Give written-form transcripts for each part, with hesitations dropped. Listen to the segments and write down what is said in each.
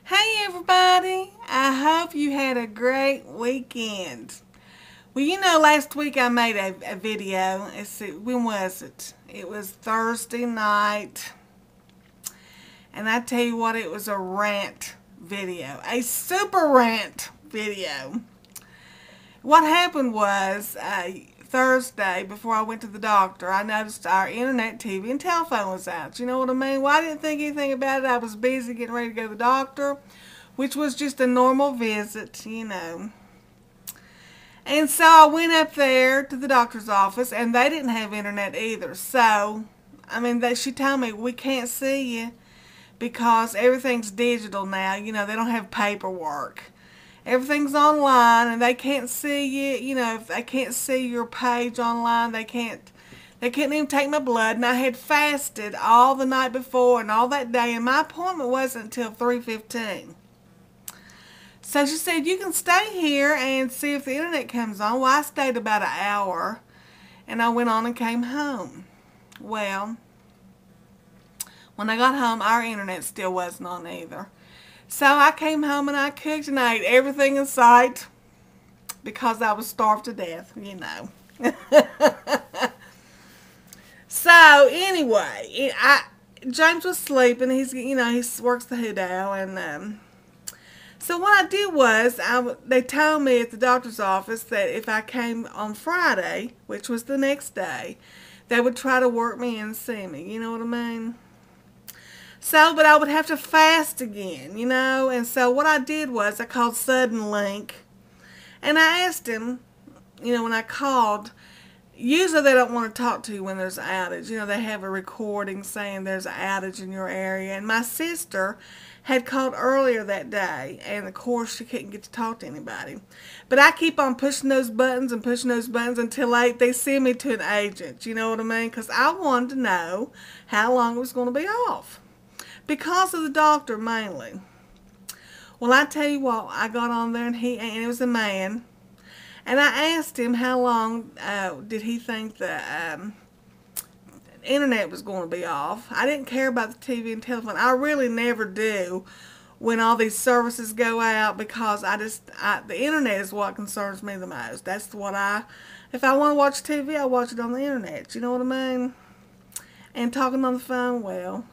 Hey everybody, I hope you had a great weekend. Well, last week I made a video. When was it? It was Thursday night. And I tell you what, it was a rant video. A super rant video. What happened was, Thursday, before I went to the doctor, I noticed our internet, TV, and telephone was out. You know what I mean? Well, I didn't think anything about it. I was busy getting ready to go to the doctor, which was just a normal visit, And so I went up there to the doctor's office, and they didn't have internet either. So, she told me, we can't see you because everything's digital now. They don't have paperwork. Everything's online, and they can't see you. If they can't see your page online, they couldn't even take my blood. And I had fasted all the night before and all that day, and my appointment wasn't until 3:15. So she said, you can stay here and see if the internet comes on. Well, I stayed about an hour, and I went on and came home. Well, when I got home, our internet still wasn't on either. So I came home and I cooked and I ate everything in sight because I was starved to death, So anyway, James was sleeping. He works the hood out, and so what I did was they told me at the doctor's office that if I came on Friday, which was the next day, they would try to work me in and see me. You know what I mean? So, but I would have to fast again, and so what I did was I called Sudden Link, and I asked him, when I called, usually they don't want to talk to you when there's an outage. They have a recording saying there's an outage in your area, and my sister had called earlier that day, and of course she couldn't get to talk to anybody. But I keep on pushing those buttons and pushing those buttons until they send me to an agent, you know what I mean? Because I wanted to know how long it was going to be off. Because of the doctor, mainly. Well, I tell you what, I got on there, and it was a man, and I asked him how long did he think the internet was going to be off. I didn't care about the TV and telephone. I really never do when all these services go out, because the internet is what concerns me the most. That's if I want to watch TV, I watch it on the internet. You know what I mean? And talking on the phone, well,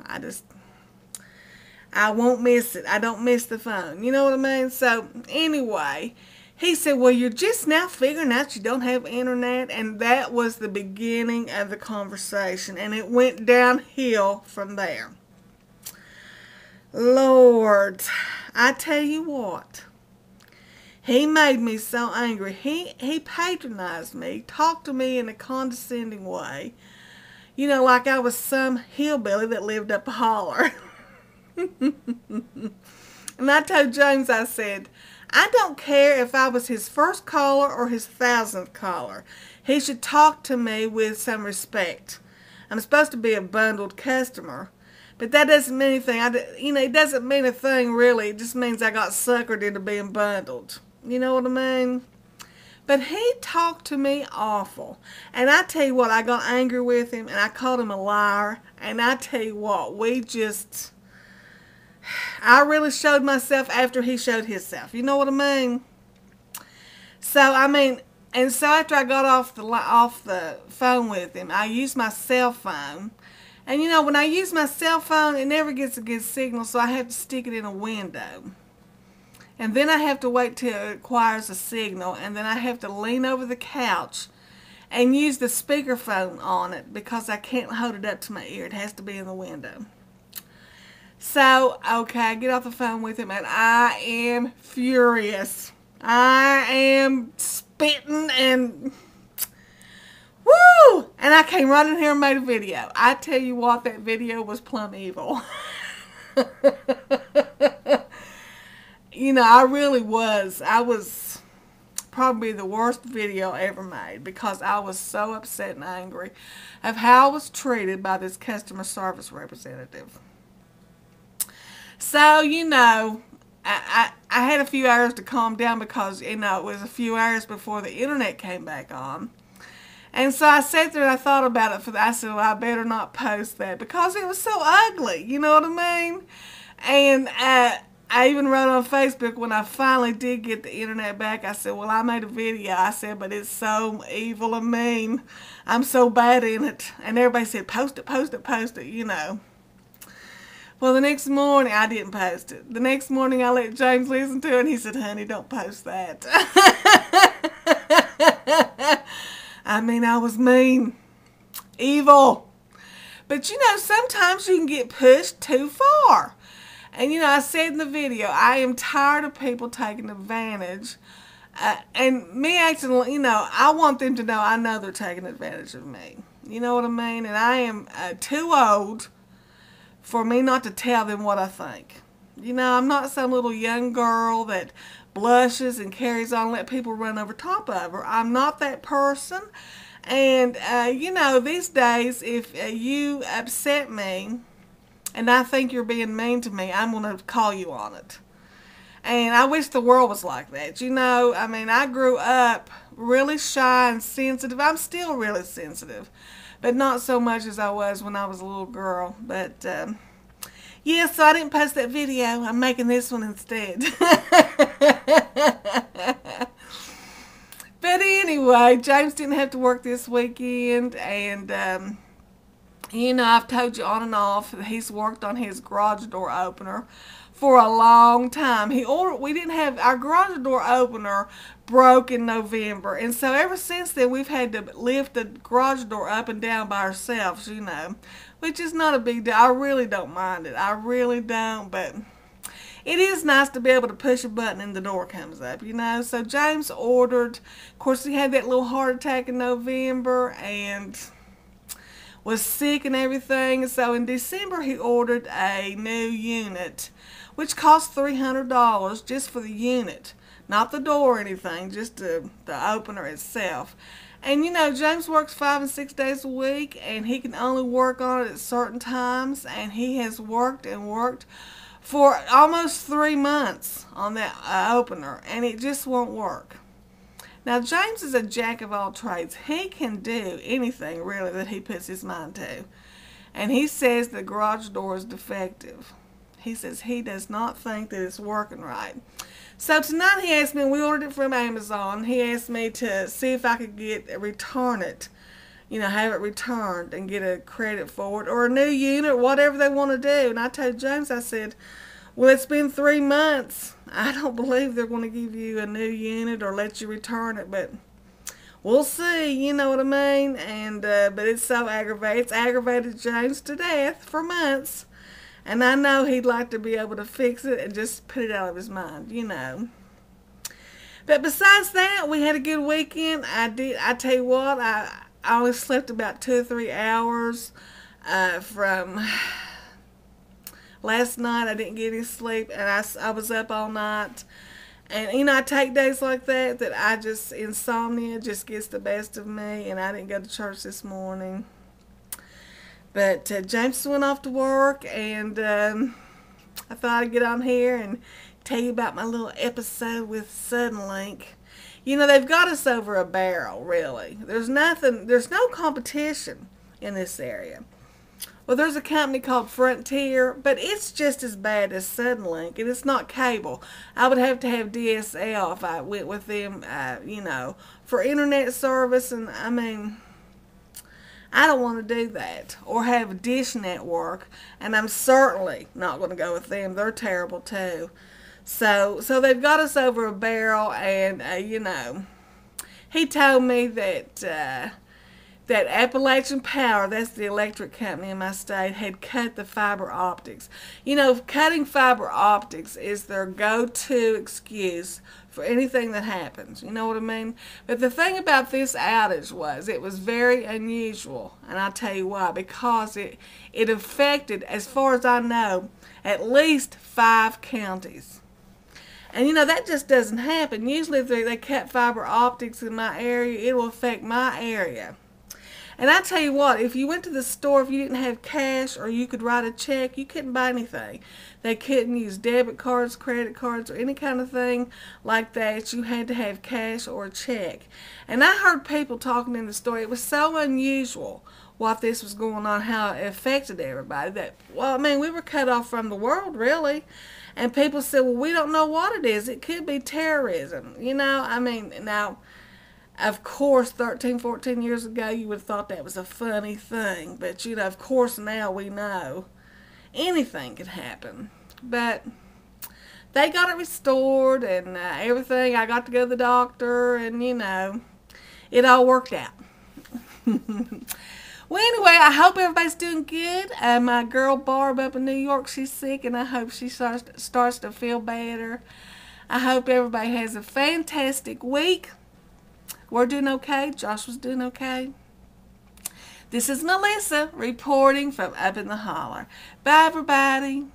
I won't miss it. I don't miss the phone. You know what I mean? So, anyway, he said, well, you're just now figuring out you don't have internet. And that was the beginning of the conversation. And it went downhill from there. Lord, I tell you what. He made me so angry. He patronized me, talked to me in a condescending way. Like I was some hillbilly that lived up a holler. And I told James, I said, I don't care if I was his first caller or his 1,000th caller. He should talk to me with some respect. I'm supposed to be a bundled customer, but that doesn't mean anything. It doesn't mean a thing really. It just means I got suckered into being bundled. You know what I mean? But he talked to me awful. And I tell you what, I got angry with him, and I called him a liar. And I tell you what, I really showed myself after he showed himself. You know what I mean? So, and so after I got off the phone with him, I used my cell phone. And when I use my cell phone, it never gets a good signal, so I have to stick it in a window. And then I have to wait till it acquires a signal, and then I have to lean over the couch and use the speakerphone on it because I can't hold it up to my ear. It has to be in the window. So, okay, I get off the phone with him, and I am furious. I am spitting and woo! And I came right in here and made a video. I tell you what, that video was plumb evil. I really was. I was probably the worst video ever made because I was so upset and angry of how I was treated by this customer service representative. So, I had a few hours to calm down because, it was a few hours before the internet came back on. And so I sat there and I thought about it. I said, well, I better not post that because it was so ugly. You know what I mean? And I even wrote on Facebook when I finally did get the internet back. I said, well, I made a video. I said, but it's so evil and mean. I'm so bad in it. And everybody said, post it, post it, post it, you know. Well, the next morning, I didn't post it. The next morning, I let James listen to it, and he said, honey, don't post that. I mean, I was mean. Evil. But, you know, sometimes you can get pushed too far. And, you know, I said in the video, I am tired of people taking advantage. And me acting, you know, I want them to know I know they're taking advantage of me. You know what I mean? And I am too old for me not to tell them what I think. You know, I'm not some little young girl that blushes and carries on and let people run over top of her. I'm not that person. And, you know, these days, if you upset me, and I think you're being mean to me, I'm going to call you on it. And I wish the world was like that. You know, I mean, I grew up really shy and sensitive. I'm still really sensitive, but not so much as I was when I was a little girl. But, yeah, so I didn't post that video. I'm making this one instead. But anyway, James didn't have to work this weekend, and, you know, I've told you on and off that he's worked on his garage door opener for a long time. We didn't have, our garage door opener broke in November, and so ever since then we've had to lift the garage door up and down by ourselves, you know, which is not a big deal. I really don't mind it. I really don't, but it is nice to be able to push a button and the door comes up, you know. So James ordered, of course he had that little heart attack in November, and was sick and everything. So in December he ordered a new unit, which cost $300 just for the unit, not the door or anything, just the opener itself. And you know, James works 5 and 6 days a week, and he can only work on it at certain times, and he has worked and worked for almost 3 months on that opener, and it just won't work. Now, James is a jack of all trades. He can do anything, really, that he puts his mind to. And he says the garage door is defective. He says he does not think that it's working right. So tonight he asked me, we ordered it from Amazon, he asked me to see if I could return it. You know, have it returned and get a credit for it, or a new unit, or whatever they want to do. And I told James, I said, well, it's been 3 months. I don't believe they're going to give you a new unit or let you return it, but we'll see, you know what I mean? And but it's so aggravating. It's aggravated James to death for months. And I know he'd like to be able to fix it and just put it out of his mind, you know. But besides that, we had a good weekend. I tell you what, I only slept about 2 or 3 hours from last night. I didn't get any sleep, and I was up all night. And, you know, I take days like that I just, insomnia just gets the best of me, and I didn't go to church this morning. But James went off to work, and I thought I'd get on here and tell you about my little episode with Suddenlink. You know, they've got us over a barrel, really. There's no competition in this area. Well, there's a company called Frontier, but it's just as bad as Suddenlink, and it's not cable. I would have to have DSL if I went with them, you know, for internet service, and I mean, I don't want to do that, or have a Dish Network, and I'm certainly not going to go with them. They're terrible too. So they've got us over a barrel, and you know, he told me that that Appalachian Power, that's the electric company in my state, had cut the fiber optics. You know, cutting fiber optics is their go-to excuse for anything that happens. You know what I mean? But the thing about this outage was it was very unusual, and I'll tell you why. Because it affected, as far as I know, at least 5 counties. And you know, that just doesn't happen. Usually if they cut fiber optics in my area, it will affect my area. And I tell you what, if you went to the store, if you didn't have cash or you could write a check, you couldn't buy anything. They couldn't use debit cards, credit cards, or any kind of thing like that. You had to have cash or a check. And I heard people talking in the store. It was so unusual what this was going on, how it affected everybody. That, well, I mean, we were cut off from the world, really. And people said, well, we don't know what it is. It could be terrorism. You know, I mean, now, of course, 13, 14 years ago, you would have thought that was a funny thing. But, you know, of course, now we know anything could happen. But they got it restored and everything. I got to go to the doctor and, you know, it all worked out. Well, anyway, I hope everybody's doing good. My girl Barb up in New York, she's sick, and I hope she starts to feel better. I hope everybody has a fantastic week. We're doing okay. Josh was doing okay. This is Melissa reporting from up in the holler. Bye, everybody.